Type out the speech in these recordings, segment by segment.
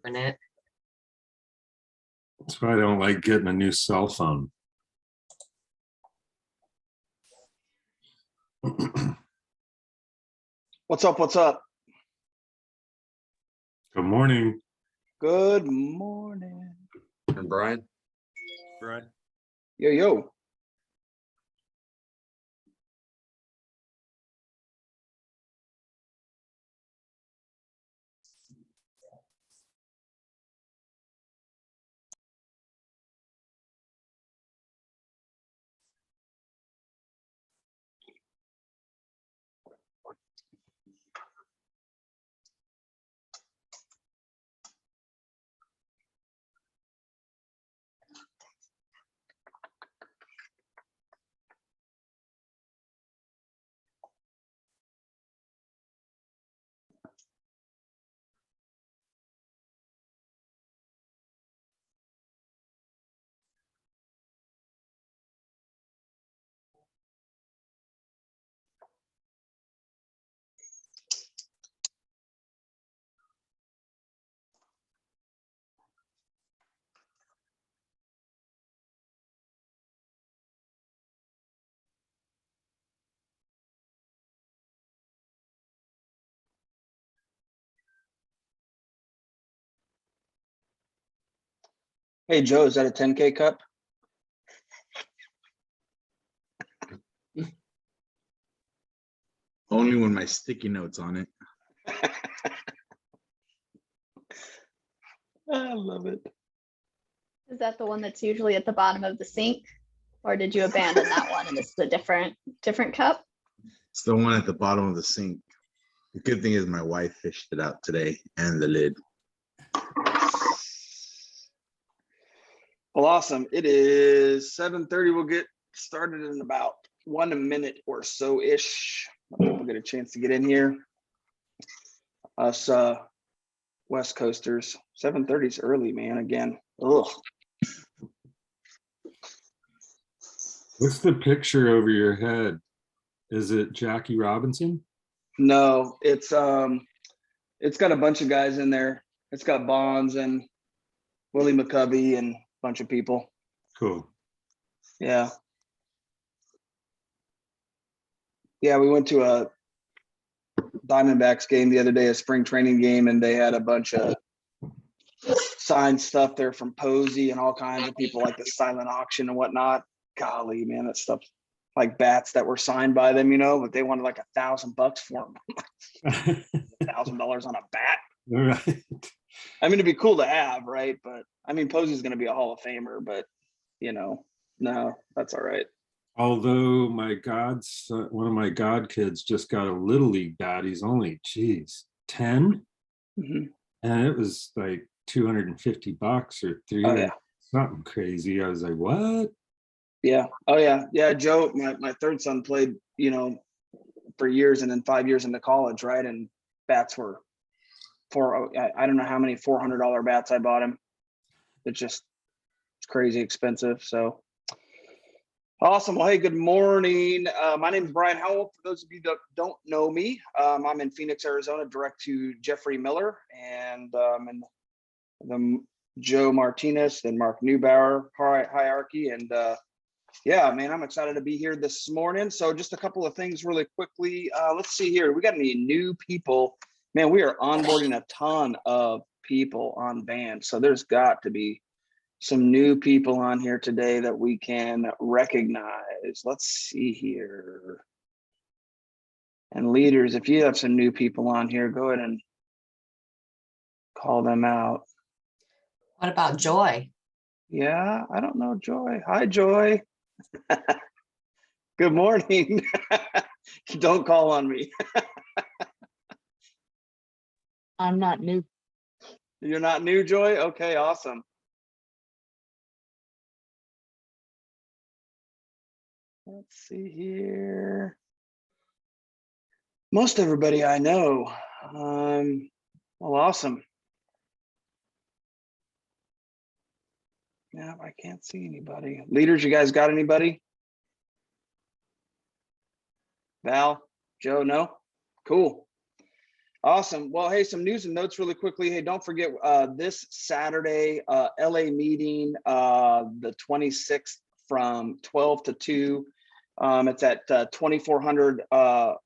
open it. That's why I don't like getting a new cell phone. What's up? What's up? Good morning. Good morning. And Bryan? Bryan. Yo, yo. Hey, Joe, is that a 10K cup? Only when my sticky notes on it. I love it. Is that the one that's usually at the bottom of the sink? Or did you abandon that one and this is a different cup? It's the one at the bottom of the sink. The good thing is my wife fished it out today and the lid. Well, awesome. It is 7:30. We'll get started in about 1 minute or so-ish. We'll get a chance to get in here. Us West Coasters. 7:30 is early, man, again. Ugh. What's the picture over your head? Is it Jackie Robinson? No, it's got a bunch of guys in there. It's got Bonds and Willie McCovey and a bunch of people. Cool. Yeah. Yeah, we went to a Diamondbacks game the other day, a spring training game, and they had a bunch of signed stuff there from Posey and all kinds of people, like the silent auction and whatnot. Golly, man, that stuff, like bats that were signed by them, but they wanted like $1,000 for them. $1,000 on a bat. Right. I mean, it'd be cool to have, right? But I mean, Posey's going to be a Hall of Famer, but no, that's all right. Although one of my god kids just got a little league bat. He's only 10, Mm-hmm. and it was like $250 or $300, Oh, yeah. something crazy. I was like, what? Yeah. Oh, yeah. Yeah. Joe, my third son played, for years, and then 5 years into college, right? And bats were I don't know how many $400 bats I bought him. It's crazy expensive. So awesome. Well, hey, good morning. My name is Bryan Howell. For those of you that don't know me, I'm in Phoenix, Arizona, direct to Jeffrey Miller, and in the Joe Martinez and Mark Newbauer hierarchy. And yeah, man, I'm excited to be here this morning. So just a couple of things really quickly. Let's see here. We got any new people? Man, we are onboarding a ton of people on band. So there's got to be some new people on here today that we can recognize. Let's see here. And leaders, if you have some new people on here, go ahead and call them out. What about Joy? Yeah, I don't know, Joy. Hi, Joy. Good morning. Don't call on me. I'm not new. You're not new, Joy? Okay, awesome. Let's see here. Most everybody I know. Well, awesome. Yeah, I can't see anybody. Leaders, you guys got anybody? Val, Joe, no? Cool. Awesome. Well, hey, some news and notes really quickly. Hey, don't forget this Saturday, LA meeting, the 26th from 12 to 2. It's at 2400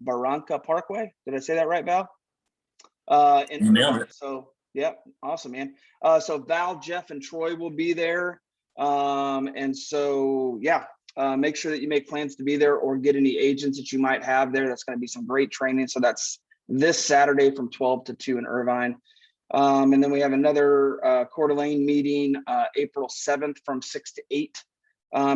Barranca Parkway. Did I say that right, Val? You nailed it. So, yeah, awesome, man. So Val, Jeff, and Troy will be there. And so, yeah, make sure that you make plans to be there or get any agents that you might have there. That's going to be some great training. So that's this Saturday from 12 to 2 in Irvine. And then we have another Coeur d'Alene meeting, April 7th from 6 to 8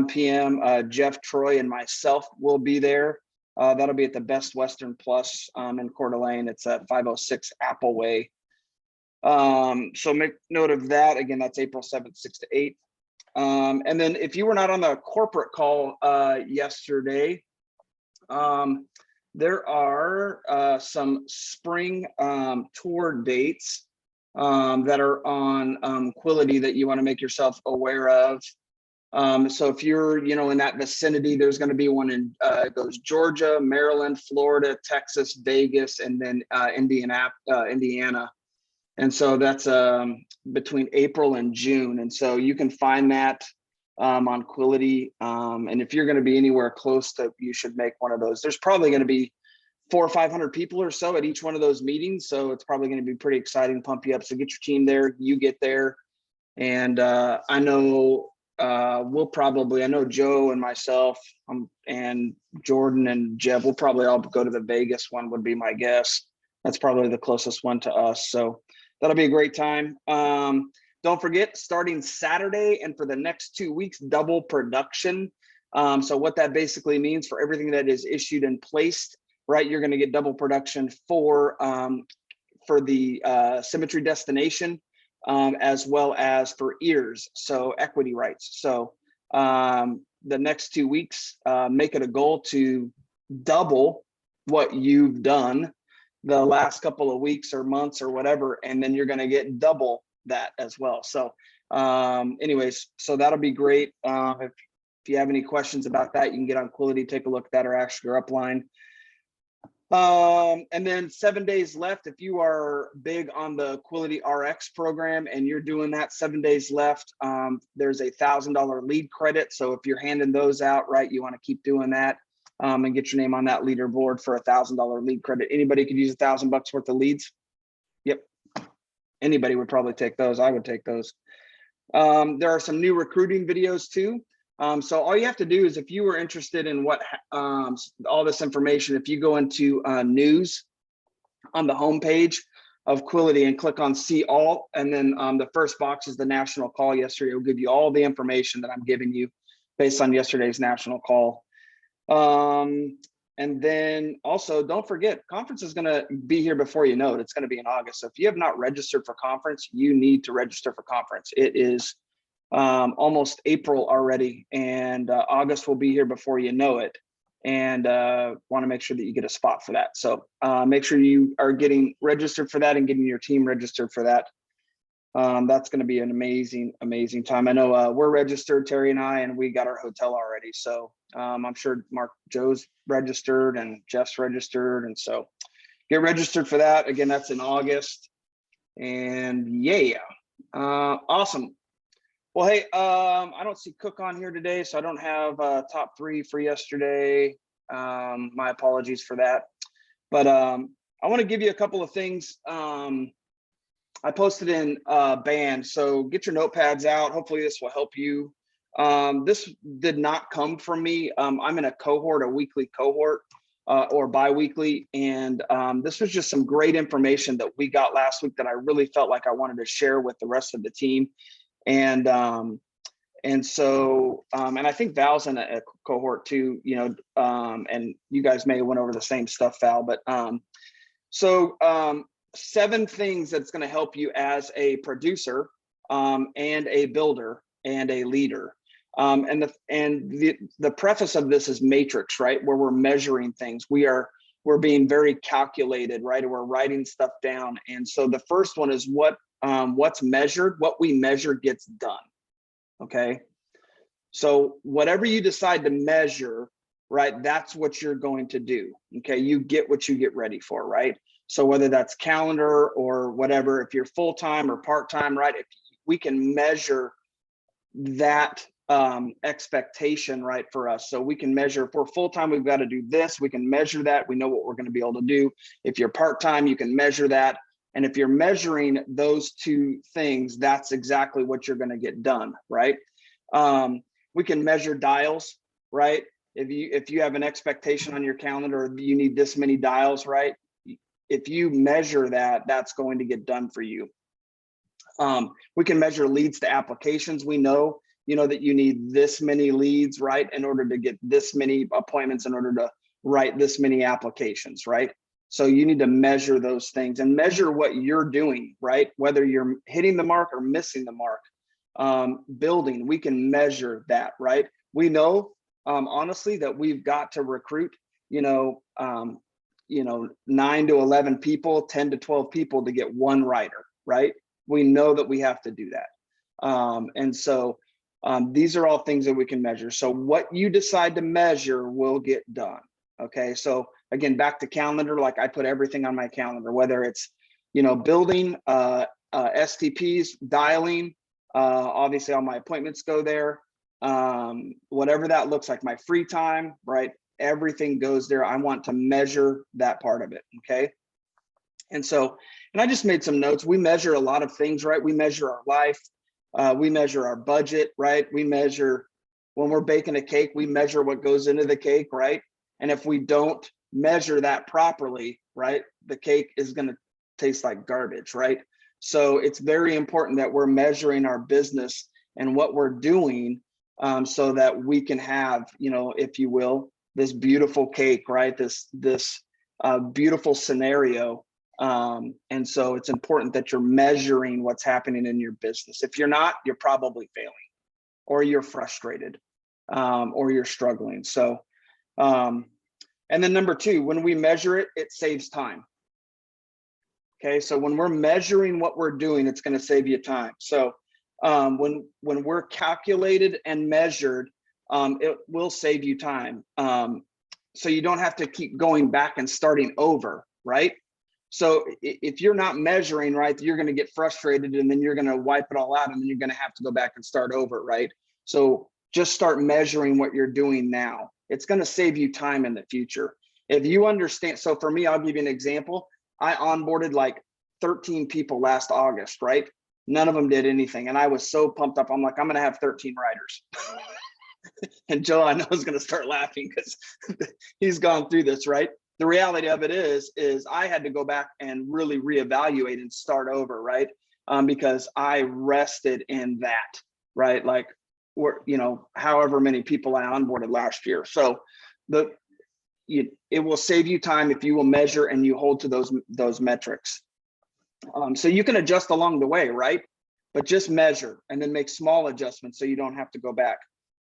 p.m. Jeff, Troy, and myself will be there. That'll be at the Best Western Plus in Coeur d'Alene. It's at 506 Apple Way. So make note of that. Again, that's April 7th, 6 to 8. And then if you were not on the corporate call yesterday, there are some spring tour dates that are on Quility that you want to make yourself aware of. So if you're, in that vicinity, there's going to be one in goes Georgia, Maryland, Florida, Texas, Vegas, and then Indiana. And so that's between April and June. And so you can find that on Quility. And if you're going to be anywhere close to, you should make one of those. There's probably going to be 400 or 500 people or so at each one of those meetings. So it's probably going to be pretty exciting, pump you up. So get your team there, you get there. And I know I know Joe and myself and Jordan and Jeb will probably all go to the Vegas one, would be my guess. That's probably the closest one to us. So that'll be a great time. Don't forget, starting Saturday and for the next 2 weeks, double production. So what that basically means for everything that is issued and placed, right? You're going to get double production for the Symmetry destination, as well as for ears, so equity rights. So the next 2 weeks, make it a goal to double what you've done the last couple of weeks or months or whatever, and then you're going to get double that as well. So anyways, so that'll be great. If you have any questions about that, you can get on Quility, take a look at that, or ask your upline. And then 7 days left. If you are big on the Quility RX program and you're doing that, 7 days left, there's a $1,000 lead credit. So if you're handing those out, right, you want to keep doing that and get your name on that leaderboard for a $1,000 lead credit. Anybody could use $1,000 worth of leads. Yep. Anybody would probably take those. I would take those. There are some new recruiting videos too. So all you have to do is, if you were interested in what all this information, if you go into news on the homepage of Quility and click on see all, and then the first box is the national call yesterday. It'll give you all the information that I'm giving you based on yesterday's national call. And then also don't forget, conference is going to be here before you know it. It's going to be in August. So if you have not registered for conference, you need to register for conference. It is almost April already, and August will be here before you know it, and want to make sure that you get a spot for that. So make sure you are getting registered for that and getting your team registered for that. That's going to be an amazing time. I know we're registered, Terry and I, and we got our hotel already. So I'm sure Joe's registered and Jeff's registered, and so get registered for that. Again, that's in August. And yeah, awesome. Well, hey, I don't see Cook on here today, so I don't have top 3 for yesterday. My apologies for that. But I want to give you a couple of things. I posted in Band, so get your notepads out. Hopefully this will help you. This did not come from me. I'm in a weekly cohort or bi-weekly. And this was just some great information that we got last week that I really felt like I wanted to share with the rest of the team. And so I think Val's in a cohort too, and you guys may have went over the same stuff, Val, but 7 things that's going to help you as a producer and a builder and a leader. And the preface of this is matrix, right? Where we're measuring things. We're being very calculated, right? We're writing stuff down. And so the first one is what's measured. What we measure gets done. Okay. So whatever you decide to measure, right, that's what you're going to do. Okay. You get what you get ready for, right? So whether that's calendar or whatever, if you're full-time or part-time, right? If we can measure that expectation, right, for us. So we can measure, if we're full-time, we've got to do this. We can measure that. We know what we're going to be able to do. If you're part-time, you can measure that. And if you're measuring those two things, that's exactly what you're going to get done, right? We can measure dials, right? If you have an expectation on your calendar, you need this many dials, right? If you measure that, that's going to get done for you. We can measure leads to applications. We know, that you need this many leads, right, in order to get this many appointments, in order to write this many applications, right? So you need to measure those things and measure what you're doing, right? Whether you're hitting the mark or missing the mark. Building, we can measure that, right? We know, honestly, that we've got to recruit, 9 to 11 people, 10 to 12 people to get one writer, right? We know that we have to do that. And so these are all things that we can measure. So what you decide to measure will get done. Okay. So again, back to calendar, like I put everything on my calendar, whether it's, building, STPs, dialing, obviously all my appointments go there. Whatever that looks like, my free time, right? Everything goes there. I want to measure that part of it. Okay. And so, and I just made some notes. We measure a lot of things, right? We measure our life. We measure our budget, right? We measure when we're baking a cake, we measure what goes into the cake, right? And if we don't measure that properly, right, the cake is going to taste like garbage, right? So it's very important that we're measuring our business and what we're doing, so that we can have, if you will, this beautiful cake, right? This beautiful scenario. And so it's important that you're measuring what's happening in your business. If you're not, you're probably failing, or you're frustrated, or you're struggling. So, and then number two, when we measure it, it saves time. Okay, so when we're measuring what we're doing, it's going to save you time. So when we're calculated and measured, it will save you time. So you don't have to keep going back and starting over, right? So if you're not measuring, right, you're going to get frustrated, and then you're going to wipe it all out, and then you're going to have to go back and start over, right? So just start measuring what you're doing now. It's going to save you time in the future. If you understand, so for me, I'll give you an example. I onboarded like 13 people last August, right? None of them did anything. And I was so pumped up. I'm like, I'm going to have 13 writers. And Joe, I know, is going to start laughing because he's gone through this, right? The reality of it is I had to go back and really reevaluate and start over, right? Because I rested in that, right? Like, however many people I onboarded last year. So it will save you time if you will measure and you hold to those metrics. So you can adjust along the way, right? But just measure and then make small adjustments so you don't have to go back.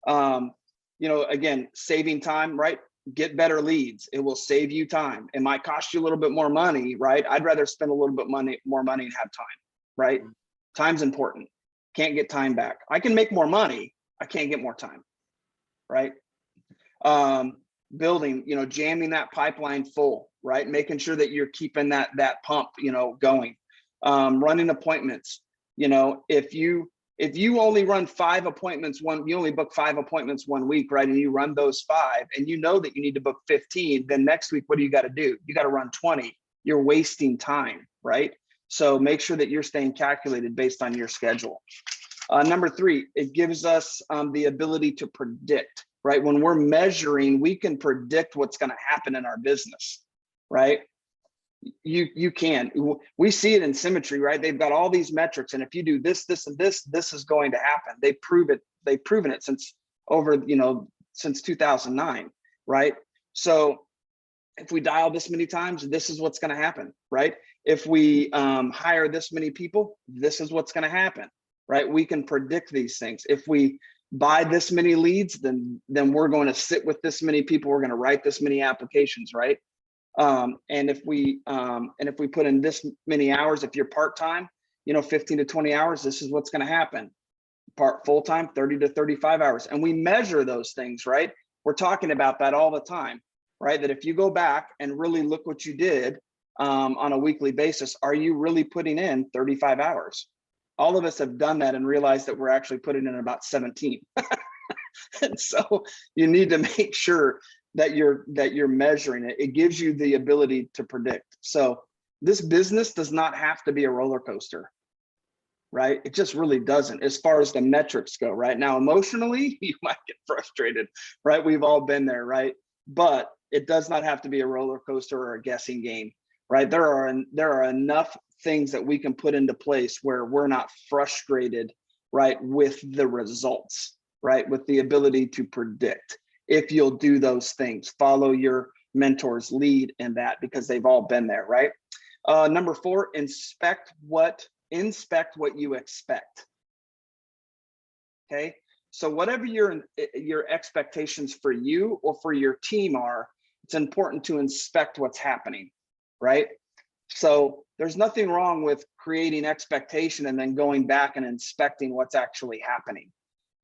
Again, saving time, right? Get better leads. It will save you time. It might cost you a little bit more money, right? I'd rather spend a little bit more money and have time, right? Time's important. Can't get time back. I can make more money. I can't get more time, right? Building, jamming that pipeline full, right? Making sure that you're keeping that pump, going. Running appointments. If you only run 5 appointments, you only book 5 appointments 1 week, right? And you run those 5, and you know that you need to book 15, then next week, what do you got to do? You got to run 20. You're wasting time, right? So make sure that you're staying calculated based on your schedule. Number 3, it gives us the ability to predict, right? When we're measuring, we can predict what's going to happen in our business, right? You can. We see it in Symmetry, right? They've got all these metrics, and if you do this, this, and this is going to happen. They prove it. They've proven it since 2009, right? So if we dial this many times, this is what's going to happen, right? If we hire this many people, this is what's going to happen, right? We can predict these things. If we buy this many leads, then we're going to sit with this many people. We're going to write this many applications, right? And if we put in this many hours, if you're part-time, 15 to 20 hours, this is what's going to happen. Full-time, 30 to 35 hours. And we measure those things, right? We're talking about that all the time, right? That if you go back and really look what you did, on a weekly basis, are you really putting in 35 hours? All of us have done that and realized that we're actually putting in about 17. And so you need to make sure that you're measuring it. It gives you the ability to predict. So this business does not have to be a roller coaster, right? It just really doesn't, as far as the metrics go. Right now, emotionally, you might get frustrated, right? We've all been there, right? But it does not have to be a roller coaster or a guessing game, right? There are enough things that we can put into place where we're not frustrated, right, with the results, right, with the ability to predict. If you'll do those things, follow your mentor's lead in that, because they've all been there, right? Number 4, inspect what you expect. Okay, so whatever your expectations for you or for your team are, it's important to inspect what's happening, right? So there's nothing wrong with creating expectation and then going back and inspecting what's actually happening,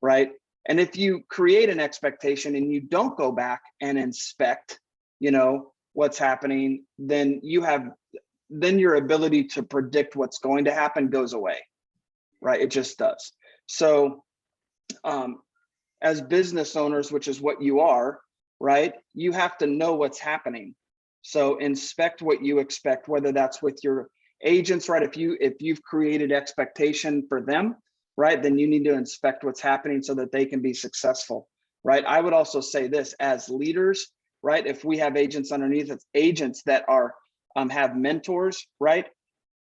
right? And if you create an expectation and you don't go back and inspect, what's happening, then your ability to predict what's going to happen goes away, right? It just does. So as business owners, which is what you are, right, you have to know what's happening. So inspect what you expect, whether that's with your agents, right? If you've created expectation for them, right, then you need to inspect what's happening so that they can be successful, right? I would also say this, as leaders, right, if we have agents underneath us, agents that are have mentors, right,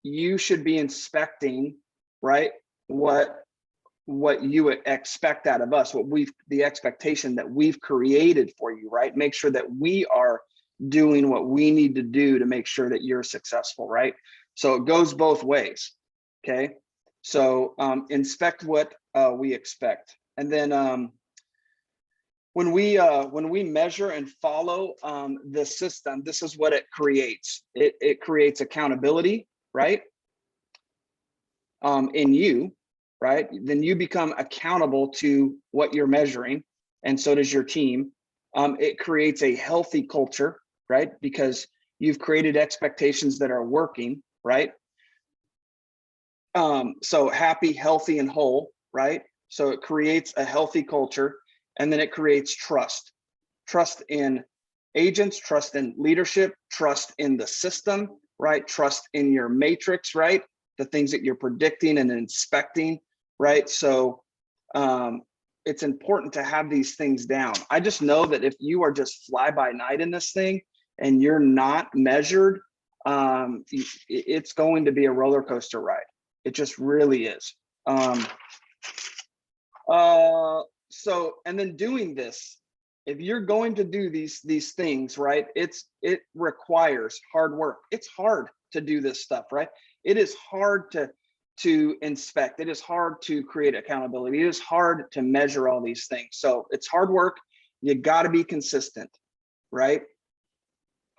you should be inspecting, right, what you expect out of us, the expectation that we've created for you, right? Make sure that we are doing what we need to do to make sure that you're successful, right? So it goes both ways. Okay, so inspect what we expect. And then when we measure and follow the system, this is what it creates. It creates accountability, right? In you, right? Then you become accountable to what you're measuring, and so does your team. It creates a healthy culture, right? Because you've created expectations that are working, right? So happy, healthy, and whole, right? So it creates a healthy culture, and then it creates trust in agents, trust in leadership, trust in the system, right? Trust in your matrix, right? The things that you're predicting and inspecting, right? So it's important to have these things down. I just know that if you are just fly by night in this thing and you're not measured, it's going to be a roller coaster ride. It just really is. So, and then doing this, if you're going to do these things, right, it requires hard work. It's hard to do this stuff, right? It is hard to inspect. It is hard to create accountability. It is hard to measure all these things. So it's hard work. You got to be consistent, right?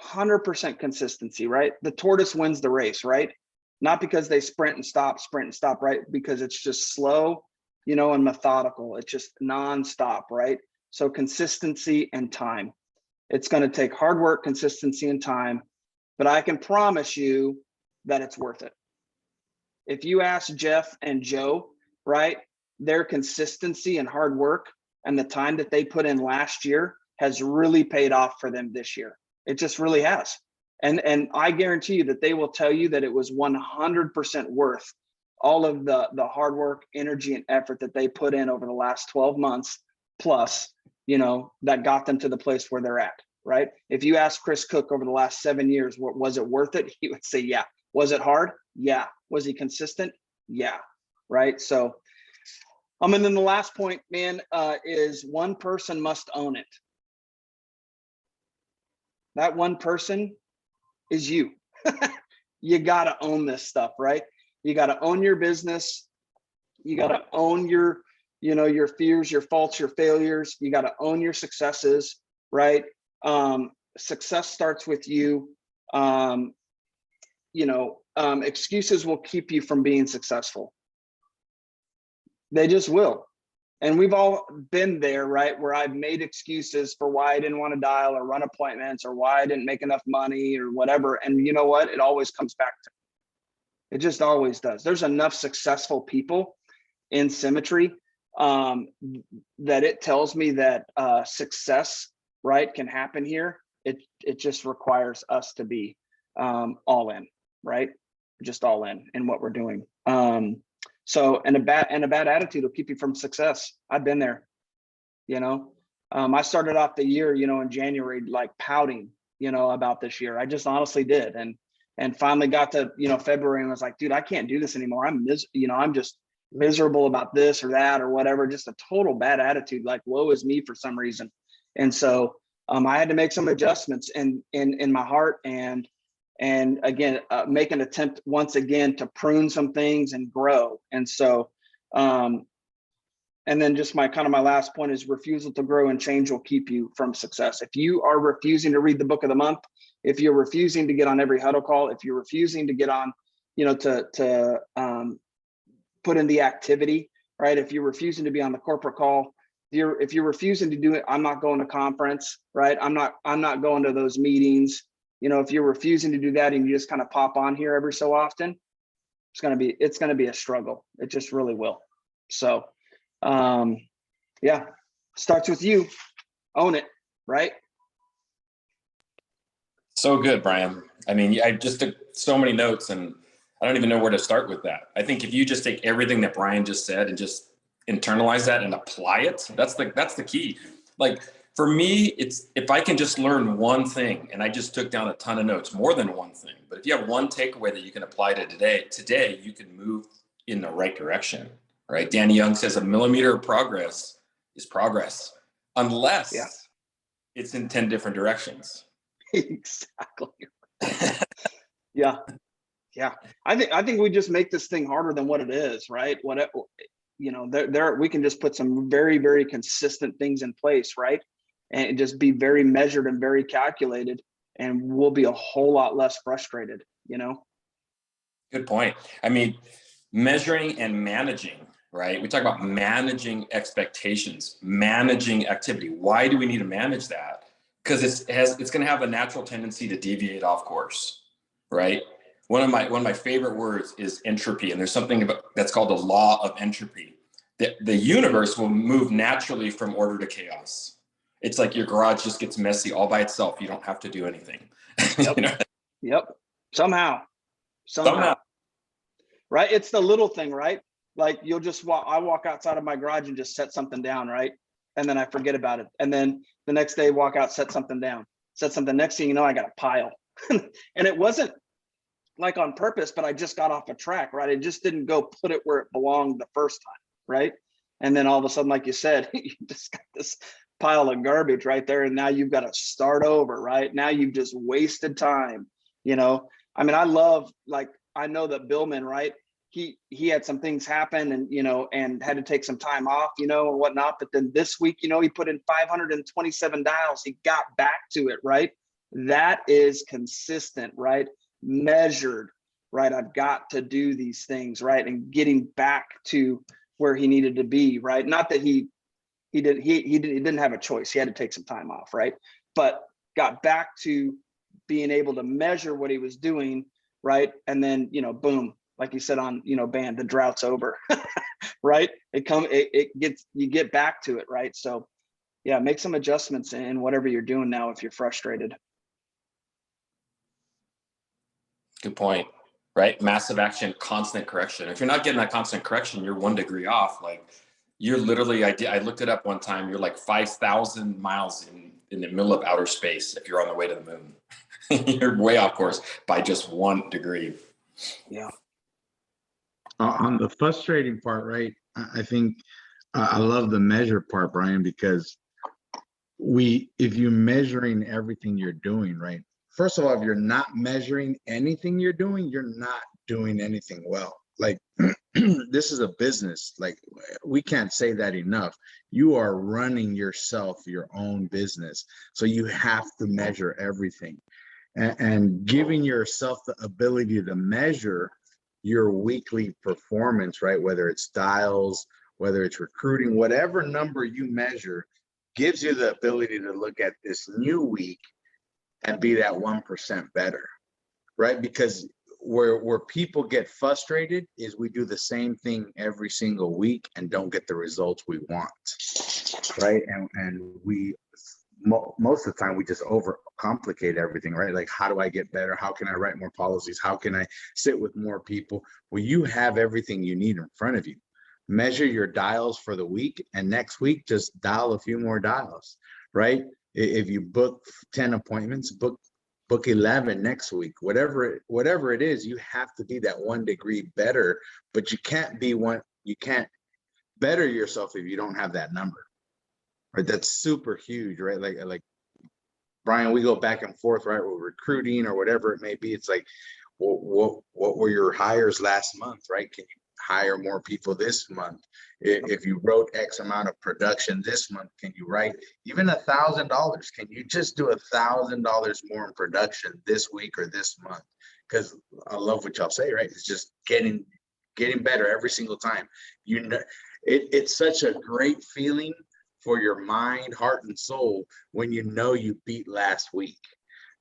100% consistency, right? The tortoise wins the race, right? Not because they sprint and stop, right? Because it's just slow, and methodical. It's just nonstop, right? So consistency and time. It's going to take hard work, consistency, and time, but I can promise you that it's worth it. If you ask Jeff and Joe, right, their consistency and hard work and the time that they put in last year has really paid off for them this year. It just really has. And I guarantee you that they will tell you that it was 100% worth all of the hard work, energy, and effort that they put in over the last 12 months plus, that got them to the place where they're at, right? If you ask Chris Cook over the last 7 years, was it worth it? He would say, yeah. Was it hard? Yeah. Was he consistent? Yeah. Right. So, and then the last point, man, is one person must own it. That one person is you. You got to own this stuff, right? You got to own your business. You got to own your fears, your faults, your failures. You got to own your successes, right? Success starts with you. Excuses will keep you from being successful. They just will. And we've all been there, right? Where I've made excuses for why I didn't want to dial or run appointments or why I didn't make enough money or whatever. And you know what? It always comes back to, it just always does. There's enough successful people in Symmetry that it tells me that success, right, can happen here. It just requires us to be all in, right? Just all in what we're doing. So, and a bad attitude will keep you from success. I've been there, you know. I started off the year, you know, in January, like pouting, you know, about this year. I just honestly did. And finally got to, you know, February and was like, dude, I can't do this anymore. I'm just miserable about this or that or whatever, just a total bad attitude, like woe is me for some reason. And so I had to make some adjustments in my heart and again, make an attempt once again to prune some things and grow. And so, and then just my last point is refusal to grow and change will keep you from success. If you are refusing to read the book of the month, if you're refusing to get on every huddle call, if you're refusing to get on, you know, to put in the activity, right? If you're refusing to be on the corporate call, if you're refusing to do it, I'm not going to conference, right? I'm not going to those meetings. You know, if you're refusing to do that and you just kind of pop on here every so often, it's going to be a struggle. It just really will. So, yeah, starts with you. Own it, right? So good, Bryan. I mean, I just took so many notes and I don't even know where to start with that. I think if you just take everything that Bryan just said and just internalize that and apply it, that's the key. Like for me, it's if I can just learn one thing, and I just took down a ton of notes, more than one thing, but if you have one takeaway that you can apply to today, you can move in the right direction, right? Danny Young says a millimeter of progress is progress, unless it's in 10 different directions. Exactly. Yeah. I think we just make this thing harder than what it is, right? You know, there we can just put some very, very consistent things in place, right? And just be very measured and very calculated, and we'll be a whole lot less frustrated, you know? Good point. I mean, measuring and managing, right? We talk about managing expectations, managing activity. Why do we need to manage that? Because it's going to have a natural tendency to deviate off course, right? One of my favorite words is entropy, and there's something that's called the law of entropy. The universe will move naturally from order to chaos. It's like your garage just gets messy all by itself. You don't have to do anything. Yep. You know? Yep. Somehow. Right? It's the little thing, right? Like you'll just I walk outside of my garage and just set something down, right? And then I forget about it. And then the next day, walk out, set something down, next thing you know, I got a pile. And it wasn't like on purpose, but I just got off a track, right? I just didn't go put it where it belonged the first time, right? And then all of a sudden, like you said, you just got this pile of garbage right there. And now you've got to start over, right? Now you've just wasted time, you know? I mean, I know that Billman, right? He had some things happen and, you know, and had to take some time off, you know, and whatnot. But then this week, you know, he put in 527 dials. He got back to it, right? That is consistent, right? Measured, right? I've got to do these things, right? And getting back to where he needed to be, right? Not that he didn't have a choice. He had to take some time off, right? But got back to being able to measure what he was doing, right? And then, you know, boom, like you said on, you know, band, the drought's over, right? You get back to it, right? So yeah, make some adjustments in whatever you're doing now if you're frustrated. Good point, right? Massive action, constant correction. If you're not getting that constant correction, you're 1 degree off. Like you're literally, I looked it up one time, you're like 5,000 miles in the middle of outer space if you're on the way to the moon. You're way off course by just 1 degree. Yeah. On the frustrating part, right? I think I love the measure part, Bryan, because if you're measuring everything you're doing, right? First of all, if you're not measuring anything you're doing, you're not doing anything well. Like this is a business. Like we can't say that enough. You are running yourself, your own business. So you have to measure everything and giving yourself the ability to measure your weekly performance, right? Whether it's dials whether it's recruiting, whatever number you measure gives you the ability to look at this new week and be that 1% better, right? Because where people get frustrated is we do the same thing every single week and don't get the results we want, right? And we most of the time we just overcomplicate everything, right? Like, how do I get better? How can I write more policies? How can I sit with more people? Well, you have everything you need in front of you. Measure your dials for the week, and next week just dial a few more dials, right? If you book 10 appointments, book 11 next week. Whatever it is, you have to be that 1 degree better, but you can't better yourself if you don't have that number. Right, that's super huge, right? Like Bryan, we go back and forth, right? We're recruiting or whatever it may be. It's like, what were your hires last month, right? Can you hire more people this month? If you wrote X amount of production this month, can you write even $1,000? Can you just do $1,000 more in production this week or this month? Because I love what y'all say, right? It's just getting better every single time. You know, it's such a great feeling for your mind, heart, and soul when you know you beat last week,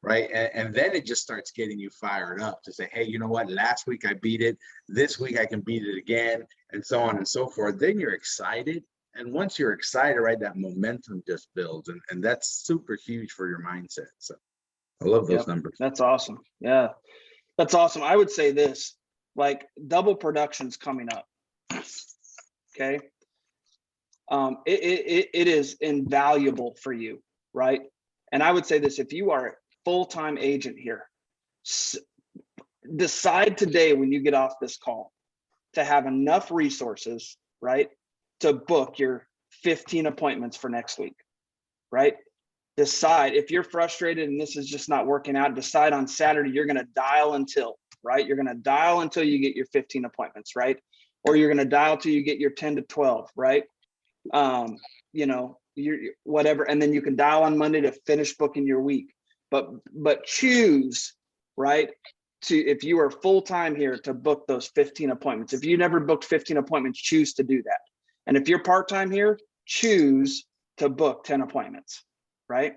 right? And then it just starts getting you fired up to say, hey, you know what? Last week I beat it. This week I can beat it again, and so on and so forth. Then you're excited. And once you're excited, right, that momentum just builds. And that's super huge for your mindset. So I love those numbers. That's awesome. Yeah, that's awesome. I would say this, like, double production's coming up. Okay. It is invaluable for you, right? And I would say this, if you are a full-time agent here, decide today when you get off this call to have enough resources, right, to book your 15 appointments for next week, right? Decide if you're frustrated and this is just not working out, decide on Saturday, you're going to dial until, right? You're going to dial until you get your 15 appointments, right? Or you're going to dial till you get your 10 to 12, right? You know, you're whatever, and then you can dial on Monday to finish booking your week. But choose, right, to, if you are full-time here, to book those 15 appointments. If you never booked 15 appointments, choose to do that. And if you're part-time here, choose to book 10 appointments, right?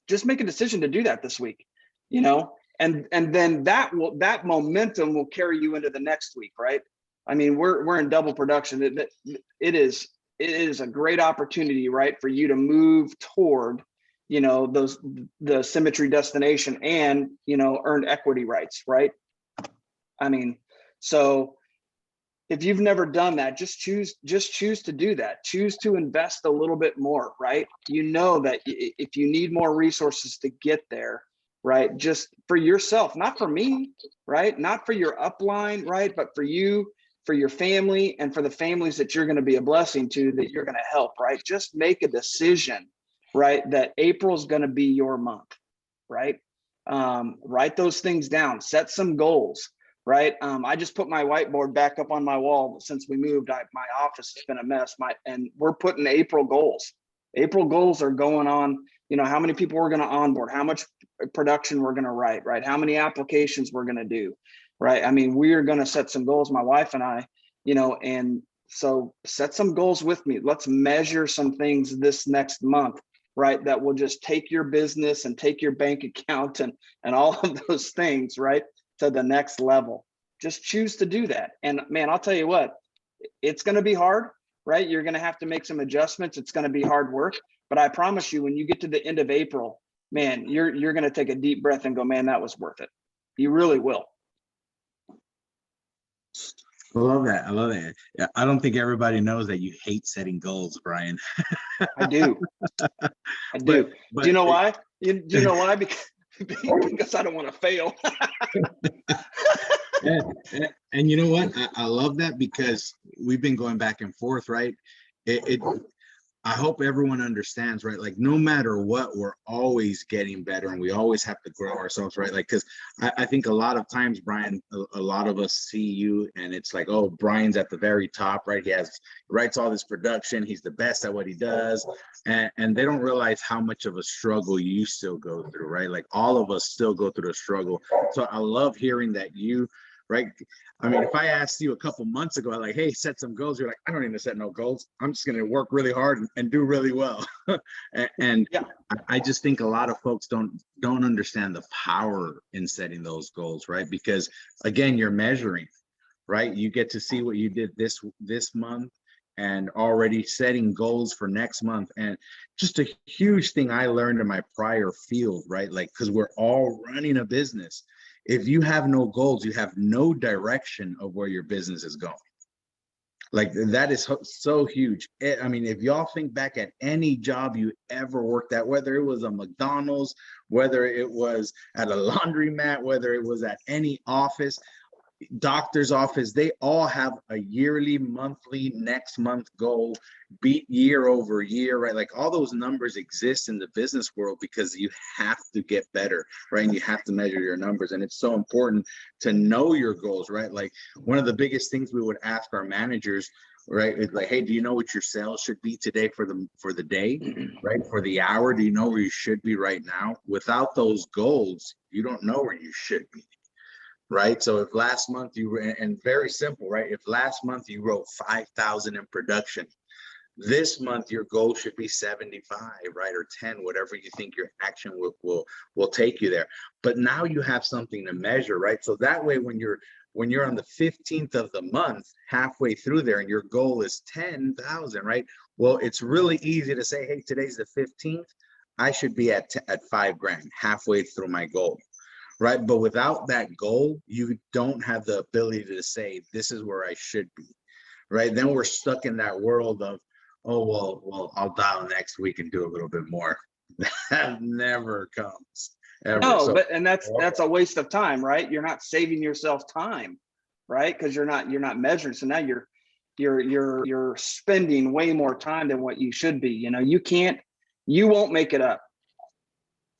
Just make a decision to do that this week, you know, and then that momentum will carry you into the next week, right? I mean, we're in double production. It is a great opportunity, right, for you to move toward, you know, the Symmetry destination and, you know, earned equity rights, right? I mean, so if you've never done that, just choose to do that. Choose to invest a little bit more, right? You know that if you need more resources to get there, right, just for yourself, not for me, right, not for your upline, right, but for you, for your family, and for the families that you're going to be a blessing to, that you're going to help, right? Just make a decision, right, that April's going to be your month, right? Write those things down, set some goals, right? I just put my whiteboard back up on my wall. Since we moved, my office has been a mess. And we're putting April goals. April goals are going on, you know, how many people we're going to onboard, how much production we're going to write, right? How many applications we're going to do, right? I mean, we are going to set some goals, my wife and I, you know, and so set some goals with me. Let's measure some things this next month, right? That will just take your business and take your bank account and all of those things, right, to the next level. Just choose to do that. And man, I'll tell you what, it's going to be hard, right? You're going to have to make some adjustments. It's going to be hard work, but I promise you, when you get to the end of April, man, you're going to take a deep breath and go, man, that was worth it. You really will. I love that. I love that. Yeah, I don't think everybody knows that you hate setting goals, Bryan. I do. I do. But Do you know why? Do you know why? Because I don't want to fail. and you know what? I love that, because we've been going back and forth, right? I hope everyone understands, right? Like, no matter what, we're always getting better, and we always have to grow ourselves, right? Like, because I think a lot of times, Bryan, a lot of us see you and it's like, oh, Bryan's at the very top, right? He writes all this production. He's the best at what he does. And they don't realize how much of a struggle you still go through, right? Like, all of us still go through the struggle. So I love hearing that you right? I mean, if I asked you a couple months ago, like, hey, set some goals, you're like, I don't need to set no goals. I'm just going to work really hard and do really well. And Yeah. I just think a lot of folks don't understand the power in setting those goals, right? Because again, you're measuring, right? You get to see what you did this month and already setting goals for next month. And just a huge thing I learned in my prior field, right? Like, because we're all running a business. If you have no goals, you have no direction of where your business is going. Like, that is so huge. I mean, if y'all think back at any job you ever worked at, whether it was a McDonald's, whether it was at a laundromat, whether it was at any office, doctor's office, they all have a yearly, monthly, next month goal, beat year over year, right? Like, all those numbers exist in the business world because you have to get better, right? And you have to measure your numbers. And it's so important to know your goals, right? Like, one of the biggest things we would ask our managers, right, is like, hey, do you know what your sales should be today for the day, right? For the hour, do you know where you should be right now? Without those goals, you don't know where you should be. Right. So if last month and very simple, right? If last month you wrote 5,000 in production, this month your goal should be 75, right? Or 10, whatever you think your action will take you there. But now you have something to measure, right? So that way, when you're on the 15th of the month, halfway through there, and your goal is 10,000, right? Well, it's really easy to say, hey, today's the 15th. I should be at $5,000 halfway through my goal. Right. But without that goal, you don't have the ability to say, this is where I should be. Right. Then we're stuck in that world of, oh, well, I'll dial next week and do a little bit more. That never comes. Ever. No, So, but that's a waste of time, right? You're not saving yourself time, right? Because you're not measuring. So now you're spending way more time than what you should be. You won't make it up.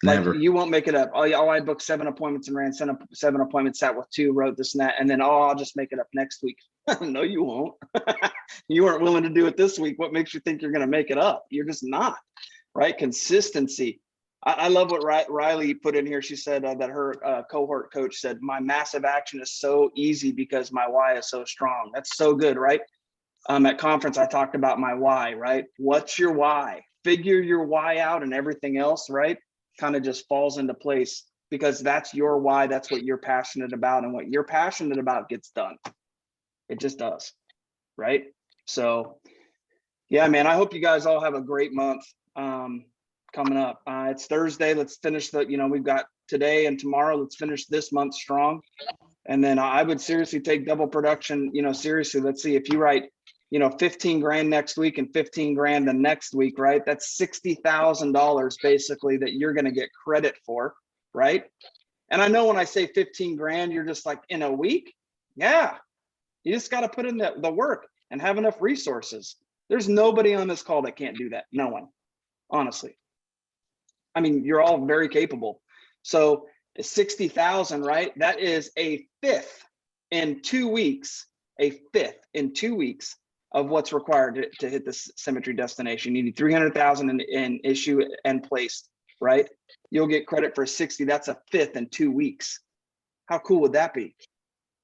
never. Like, you won't make it up. Oh, I booked 7 appointments and ran 7 appointments, sat with 2, wrote this and that, and then, I'll just make it up next week. No, you won't. You weren't willing to do it this week. What makes you think you're going to make it up? You're just not, right? Consistency. I love what Riley put in here. She said that her cohort coach said, my massive action is so easy because my why is so strong. That's so good, right? At conference, I talked about my why, right? What's your why? Figure your why out, and everything else, right, kind of just falls into place, because that's your why. That's what you're passionate about, and what you're passionate about gets done. It just does, right? So yeah, man, I hope you guys all have a great month coming up. It's Thursday. Let's finish we've got today and tomorrow. Let's finish this month strong. And then I would seriously take double production, seriously. Let's see, if you write, $15,000 next week and $15,000 the next week, right? That's $60,000 basically that you're going to get credit for, right? And I know when I say $15,000, you're just like, in a week? Yeah, you just got to put in the work and have enough resources. There's nobody on this call that can't do that. No one, honestly. I mean, you're all very capable. So 60,000, right? That is a fifth in 2 weeks, of what's required to hit this Symmetry destination. You need 300,000 in issue and placed, right? You'll get credit for 60. That's a fifth in 2 weeks. How cool would that be?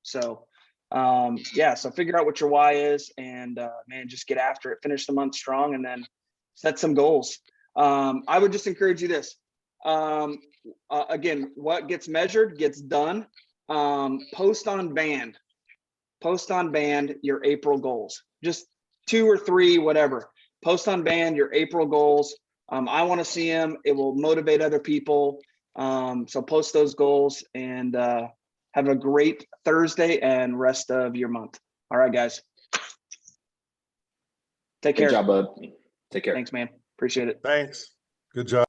So yeah, so figure out what your why is, and man, just get after it. Finish the month strong, and then set some goals. I would just encourage you this. Again, what gets measured gets done. Post on Band your April goals. Just 2 or 3, whatever. Post on Band your April goals. I want to see them. It will motivate other people. So post those goals, and have a great Thursday and rest of your month. All right, guys. Take care. Good job, bud. Take care. Thanks, man. Appreciate it. Thanks. Good job.